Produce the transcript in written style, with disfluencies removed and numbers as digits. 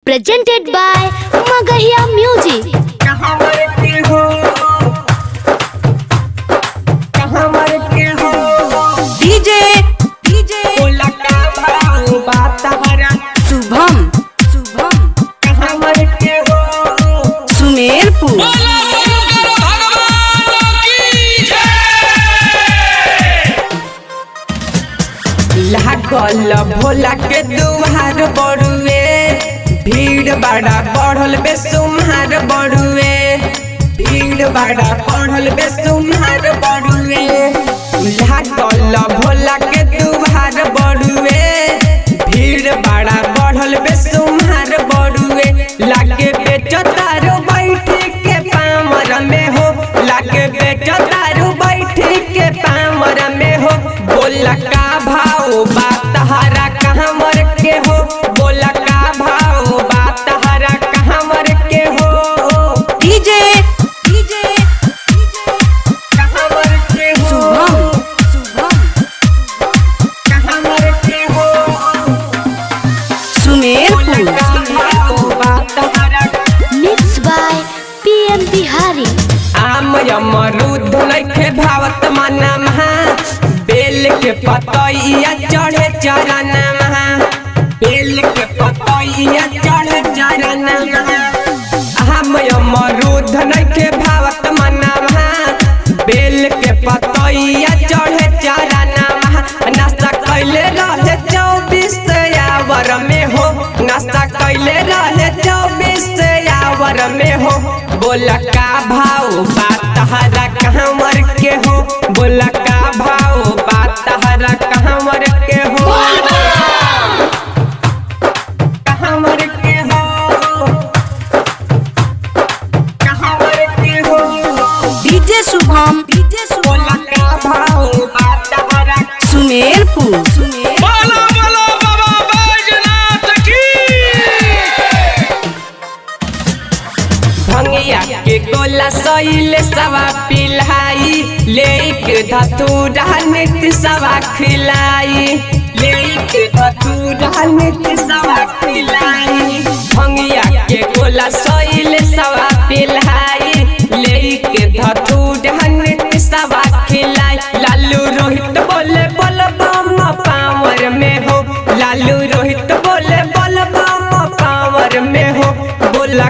presented by Magahiya Music. DJ Shubham Sumerpur लागल भोला के दुआर बड़ुए भीड़ बड़ा बढ़ल बेसुमार बड़ुए भीड़ बड़ा बढ़ल बेसुमार बड़ुए लागल भोला के दुआर बड़ुए भीड़ बड़ा बढ़ल बेसुमार बड़ुए लागे बेचो तारो बैठी के पामर में हो लागे बेचो तारो बैठी के पामर में हो बोला का भाव बात हरा कहाँ मर के हो बोला का भाव बात हरा कहाँ मर के हो DJ कहाँ मर के हो कहाँ मर के हो सुमेरपुर बात हरा mixed by PM Bihari. आम अमरूद नइखे भावत मना महा बेल के पतइया चढ़े चरण महा बेल के पतइया चढ़े चरण महा आम अमरूद नइखे भावत मना महा बेल के पतइया चढ़े चरण महा नाश्ता कैले रहे 24 आवर में हो नाश्ता कैले रहे 24 आवर में हो बोला का भाव बात हरा कहाँ मर के हो बोला का भाव बात हरा कहाँ मर के हो कहाँ मर के हो कहाँ मर के हो DJ शुभम बोला का भाव बात हरा सुमेरपुर बोलो बोलो बाबा बैजनाथ की। भंगिया के गोला सैल सवा पिलाई लेके धतूरा नित्य सवा खिलाई लेके धतूरा नित्य सवा खिलाई भंगिया के गोला सैल सवा पिलाई लेके धतूरा नित्य सवा खिलाई लालू रोहित बोले बोल बम पावर में हो लालू रोहित बोले बोल बम पावर में हो बोला